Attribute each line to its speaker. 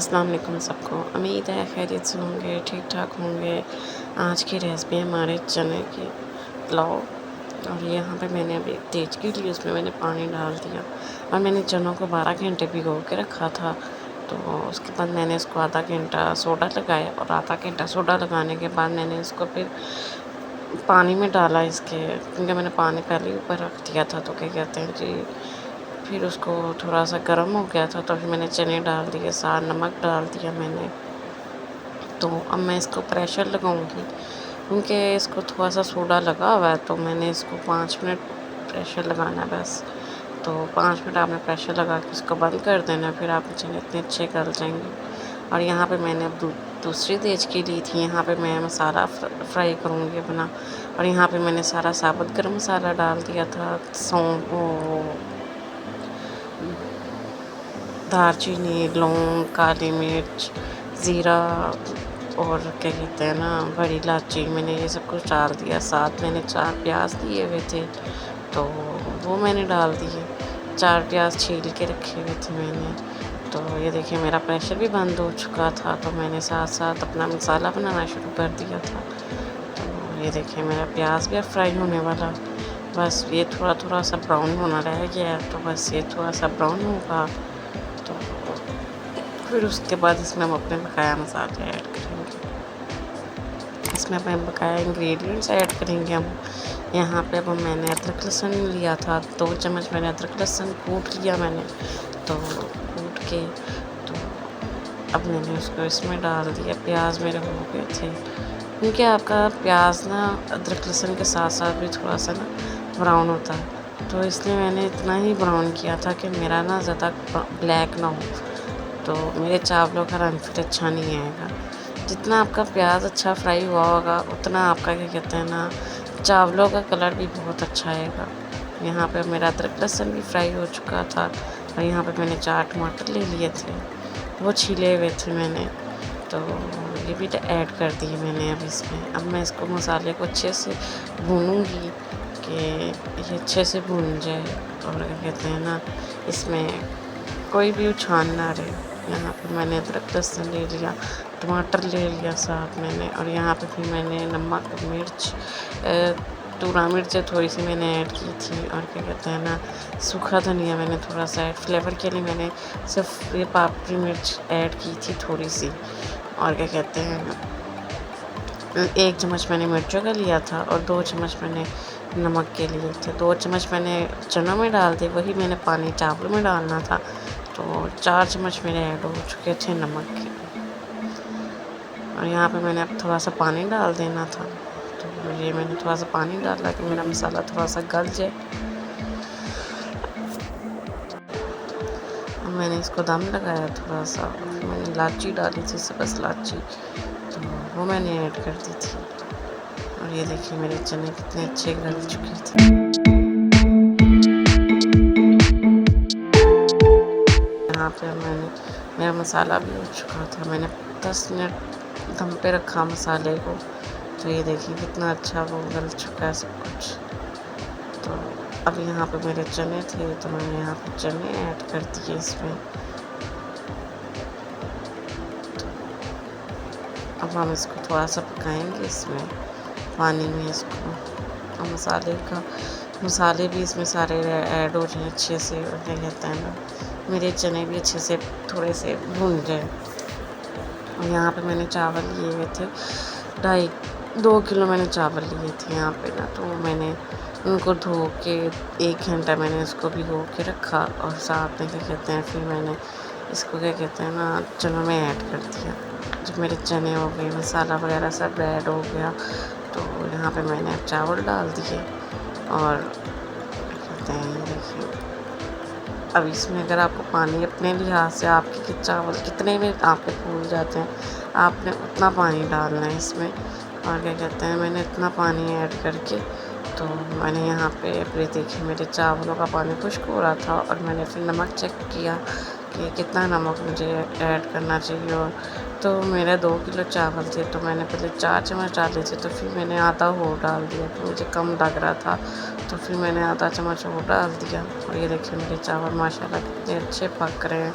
Speaker 1: अस्सलाम वालेकुम सबको। उम्मीद है खैरियत से होंगे, ठीक ठाक होंगे। आज की रेसिपी है हमारे चने की पुलाव। और यहाँ पे मैंने अभी तेज की ली, उसमें मैंने पानी डाल दिया और मैंने चनों को 12 घंटे भिगो के रखा था। तो उसके बाद मैंने इसको आधा घंटा सोडा लगाया और आधा घंटा सोडा लगाने के बाद मैंने इसको फिर पानी में डाला इसके, क्योंकि मैंने पानी पहले ही ऊपर रख दिया था। तो क्या कहते हैं जी, फिर उसको थोड़ा सा गर्म हो गया था तो फिर मैंने चने डाल दिए, साथ नमक डाल दिया मैंने। तो अब मैं इसको प्रेशर लगाऊंगी, क्योंकि इसको थोड़ा सा सोडा लगा हुआ है। तो मैंने इसको 5 मिनट प्रेशर लगाना है बस। तो 5 मिनट आपने प्रेशर लगा के इसको बंद कर देना, फिर आपके चने इतने अच्छे गल जाएंगे। और यहाँ पे मैंने अब दूसरी तेज की ली थी। यहाँ पे मैं मसाला फ्राई करूँगी अपना। और यहाँ पे मैंने सारा साबुत गरम मसाला डाल दिया था, सौंफ, दालचीनी, लौंग, काली मिर्च, ज़ीरा और क्या कहते हैं ना, बड़ी इलायची, मैंने ये सब कुछ डाल दिया। साथ मैंने 4 प्याज लिए हुए थे तो वो मैंने डाल दिए। 4 प्याज छील के रखे हुए थे मैंने। तो ये देखिए मेरा प्रेशर भी बंद हो चुका था, तो मैंने साथ साथ अपना मसाला बनाना शुरू कर दिया था। तो ये देखिए मेरा प्याज भी अब फ्राई होने वाला, बस ये थोड़ा थोड़ा सा ब्राउन होना रह गया है। तो बस ये थोड़ा सा ब्राउन होगा तो फिर उसके बाद इसमें हम अपने बकाया मसाले ऐड करेंगे। इसमें अपने बकाया इंग्रेडिएंट्स ऐड करेंगे हम। यहाँ पे अब मैंने अदरक लहसुन लिया था, 2 चम्मच मैंने अदरक लहसुन कूट लिया मैंने। तो कूट के तो अब मैंने उसको इसमें डाल दिया। प्याज मेरे हो गए थे, क्योंकि आपका प्याज ना अदरक लहसुन के साथ साथ भी थोड़ा सा ना ब्राउन होता है। तो इसलिए मैंने इतना ही ब्राउन किया था कि मेरा ना ज़्यादा ब्लैक ना हो, तो मेरे चावलों का रंग फिर अच्छा नहीं आएगा। जितना आपका प्याज अच्छा फ्राई हुआ होगा उतना आपका क्या कहते हैं ना, चावलों का कलर भी बहुत अच्छा आएगा। यहाँ पे मेरा अदरक लहसुन भी फ्राई हो चुका था। और यहाँ पे मैंने 4 टमाटर ले लिए थे, वो छीले हुए थे मैंने। तो ये भी ऐड कर दिए मैंने अब इसमें। अब मैं इसको मसाले को अच्छे से भूनूंगी कि ये अच्छे से भून जाए। और क्या कहते हैं ना, इसमें कोई भी उछान ना रहे। यहाँ पे मैंने अदरक लहसुन ले लिया, टमाटर ले लिया साथ मैंने। और यहाँ पे फिर मैंने नमक, मिर्च, टूरा मिर्च थोड़ी सी मैंने ऐड की थी। और क्या कहते हैं ना, सूखा धनिया मैंने थोड़ा सा ऐड, फ्लेवर के लिए मैंने सिर्फ ये पापड़ी मिर्च ऐड की थी थोड़ी सी। और क्या कहते हैं, 1 चम्मच मैंने मिर्चों का लिया था और 2 चम्मच मैंने नमक के लिए थे। 2 चम्मच मैंने चनों में डाल दिए, वही मैंने पानी चावलों में डालना था। तो 4 चम्मच मेरे ऐड हो चुके थे नमक के। और यहाँ पे मैंने अब थोड़ा सा पानी डाल देना था। तो ये मैंने थोड़ा सा पानी डाला कि मेरा मसाला थोड़ा सा गल जाए। अब मैंने इसको दम लगाया थोड़ा सा। फिर मैंने इलायची डाली थी, सब्ज़ इलायची, तो वो मैंने ऐड कर दी थी। और ये देखिए मेरे चने कितने अच्छे गल चुके थे। यहाँ पे मेरा मसाला भी हो चुका था। मैंने 10 मिनट दम पे रखा मसाले को। तो ये देखिए कितना अच्छा वो गल चुका है सब कुछ। तो अब यहाँ पे मेरे चने थे, तो मैंने यहाँ पे चने ऐड कर दिए इसमें। तो अब हम इसको थोड़ा सा पकाएंगे इसमें पानी में इसको। और मसाले भी इसमें सारे ऐड हो जाए अच्छे से। और क्या कहते हैं ना, मेरे चने भी अच्छे से थोड़े से भून जाए। और यहाँ पे मैंने चावल लिए हुए थे, 2 किलो मैंने चावल लिए थे यहाँ पे ना। तो मैंने उनको धो के 1 घंटा मैंने इसको भिगो के रखा। और साथ में क्या कहते हैं, फिर मैंने इसको क्या कहते हैं ना, चनों में ऐड कर दिया। जब मेरे चने हो गए, मसाला वगैरह सब ऐड हो गया, तो यहाँ पे मैंने चावल डाल दिए। और कहते हैं ये देखिए, अब इसमें अगर आपको पानी अपने लिहाज से आपके चावल कितने में आपके फूल जाते हैं, आपने उतना पानी डालना है इसमें। और क्या कहते हैं, मैंने इतना पानी ऐड करके तो मैंने यहाँ पे फिर देखिए मेरे चावलों का पानी खुश्क हो रहा था। और मैंने फिर नमक चेक किया कि कितना नमक मुझे ऐड करना चाहिए। और तो मेरे 2 किलो चावल थे, तो मैंने पहले 4 चम्मच डाले थे, तो फिर मैंने आधा और डाल दिया कि मुझे कम लग रहा था। तो फिर मैंने आधा चम्मच और डाल दिया। और ये देखिए मेरे चावल माशाल्लाह कितने अच्छे पक रहे हैं।